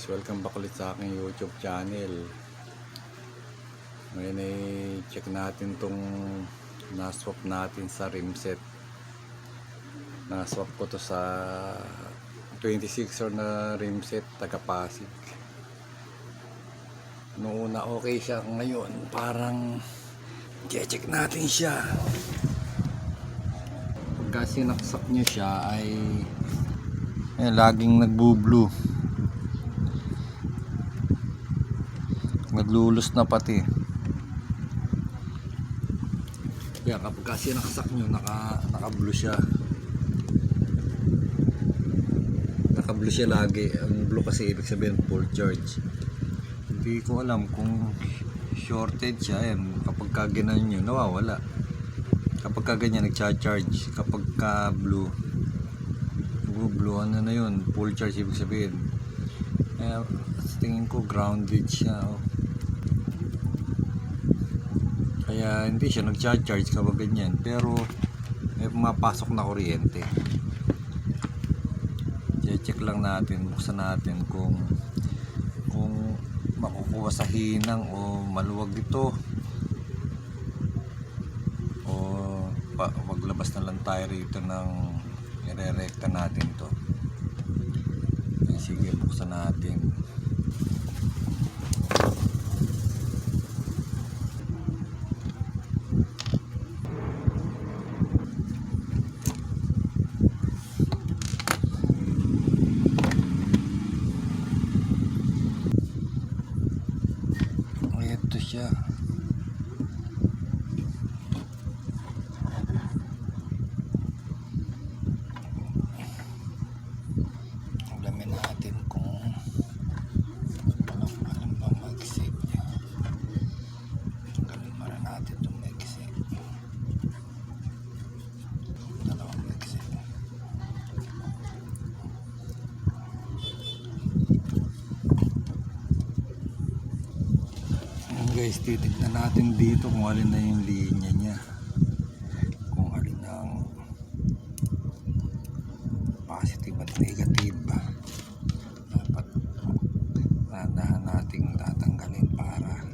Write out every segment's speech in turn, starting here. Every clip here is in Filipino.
guys, welcome back ulit sa aking YouTube channel. Ngayon ay check natin tong na-swap natin sa rim set. Na-swap ko to sa 26er na rim set taga Pasig. Noong una okay siya, ngayon parang check natin siya. Pagka sinaksak niya siya ay laging nagbo-blue. Naglulos na pati. Kaya kapag kasi nakasaksak nyo, naka-blue siya. Naka-blue siya lagi. Ang blue kasi ibig sabihin full charge. Hindi ko alam kung shorted siya. Ayan, kapag kaganan nyo, nawawala. Kapag kaganyan, nag-charge. Kapag ka-blue, ano na yun, full charge ibig sabihin. Kaya tingin ko grounded siya. Kaya hindi siya nag-charge kapag ganyan, pero may pumapasok na kuryente. Check lang natin, buksan natin kung makukuha sa hinang o maluwag ito, o maglabas na lang tayo rito ng ire-recta natin to. Sige, buksan natin. Ito siya. Alamin natin kung anong ba mag-save niya. Tanggalin mara natin itong mag-save. Dalawang mag-save. Guys, titignan natin dito kung alin na yung linya niya, kung alin ang positive at negative. Dapat dahan nating tatanggalin para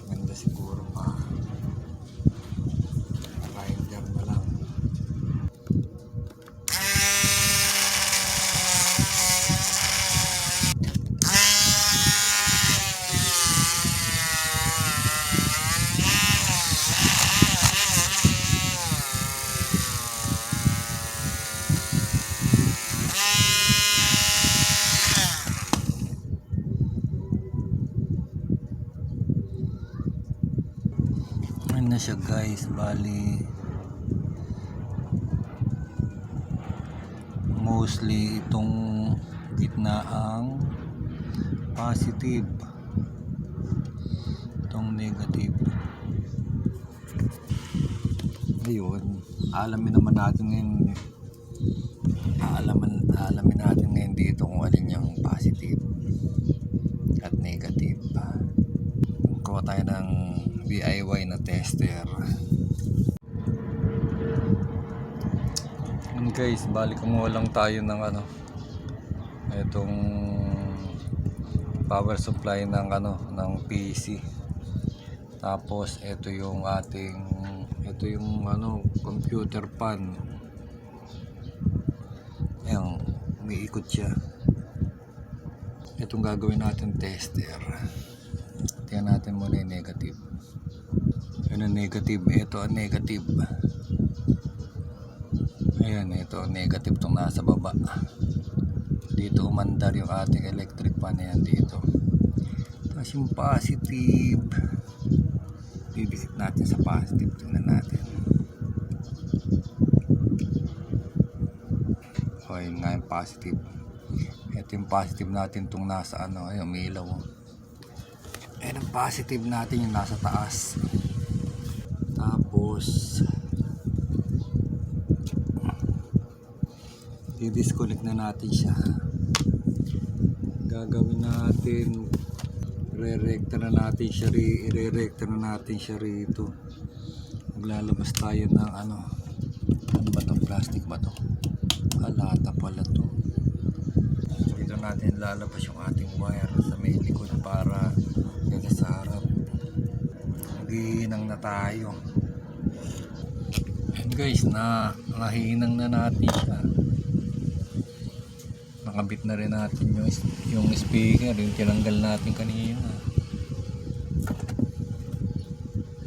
ganda siguro pa grinder na lang. Na siya guys, bali mostly itong gitna ang positive, itong negative. Ayun, alamin naman natin ngayon, alamin natin ngayon dito kung alin yung positive at negative. Kuha tayo ng DIY na tester. And guys, balik kumuha lang tayo ng itong power supply ng ng PC. Tapos ito yung computer pan. Ayan, umiikot siya. Itong gagawin natin tester. Tingnan natin muna yung negative. Yun ang negative. Ito ang negative. Ayan, ito ang negative itong nasa baba. Dito umandar yung ating electric fan. Ayan dito. Tapos yung positive, bibigit natin sa positive. Tingnan natin. O, yun nga yung positive. Ito yung positive natin itong nasa ayun, may ilaw. Ayan ang positive natin yung nasa taas. Tapos i-disconnect na natin siya. Gagawin natin, i-re-recta na natin siya rito. Maglalabas tayo ng ano ba to, plastic ba to? Lata pala to. dito natin lalabas yung ating wire sa may likod para dito sa harap. Nagihinang na tayo. And guys, nahinang na natin siya. Nakabit na rin natin yung speaker, yung tinanggal natin kanina.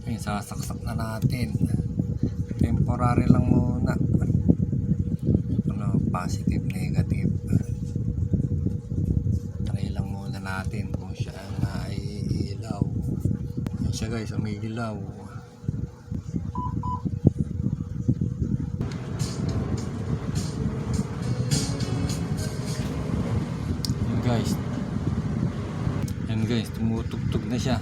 Ayun, sasaksak na natin. Temporary lang muna. Positive, negative. Try lang muna natin kung siya ay ilaw. Yan siya guys, umiilaw. Yan guys, tumutugtog na siya.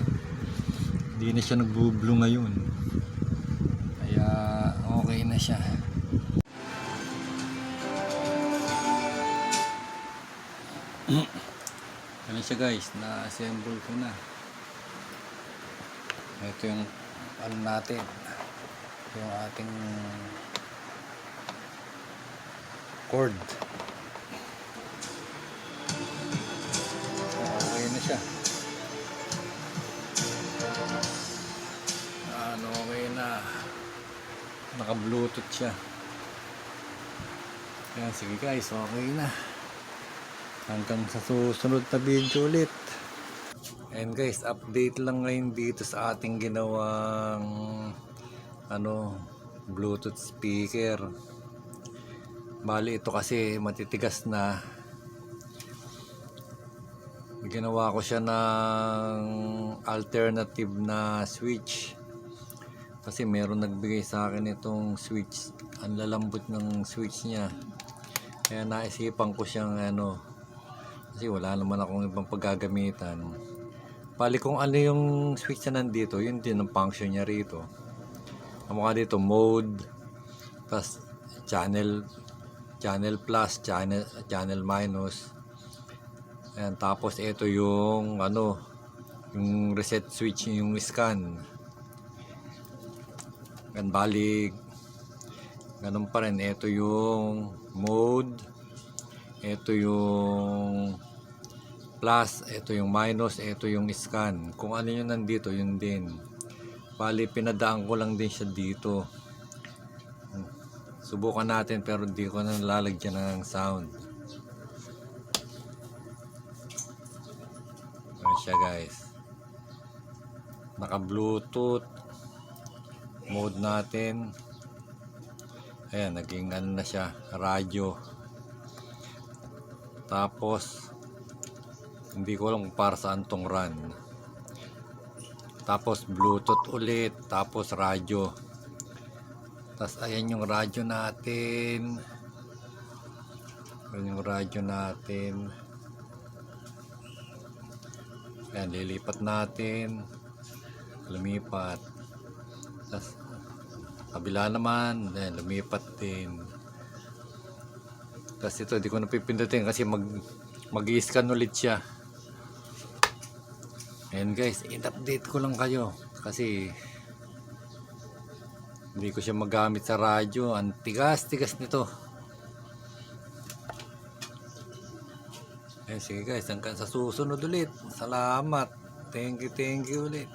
Hindi na siya nagbublo ngayon. Kaya okay na siya. Yan siya guys, na-assemble ko na. Ito yung ano natin, yung ating cord. Okay na siya. Okay na. Naka-bluetooth siya. Kaya sige guys, okay na. Hanggang sa susunod na video ulit. And guys, update lang ngayon dito sa ating ginawang Bluetooth speaker. Bali ito kasi matitigas na. Ginawa ko siya ng alternative na switch. Kasi meron nagbigay sa akin itong switch. Ang lalambot ng switch niya. Kaya naisipan ko siyang kasi wala naman akong ibang paggagamitan. Bali kung ano yung switch na nandito, yun din ang function niya rito. Ang mukha dito, mode, plus channel plus, channel minus. Ayan, tapos ito yung yung reset switch, yung scan. Ayan, bali ganun pa rin. Ito yung mode, ito yung plus, ito yung minus, ito yung scan. Kung ano yung nandito, yun din. Bali, pinadaan ko lang din siya dito. Subukan natin pero di ko na lalagyan ng sound. Ayan siya guys. Naka Bluetooth mode natin. Ayan, naging na siya, radyo. Tapos hindi ko alam kung para saan tong run. Tapos Bluetooth ulit, tapos radyo. Tapos ayan yung radyo natin. Ayan yung radyo natin. Ayan, lilipat natin. Lumipat. Tapos kabila naman, ayan, lumipat din. Tapos ito, di ko napipindutin kasi mag-i-scan ulit siya. Ayan guys, in-update ko lang kayo kasi hindi ko siya magamit sa radyo. Ang tigas-tigas nito. Ayan, sige guys, hanggang sa susunod ulit. Salamat. Thank you ulit.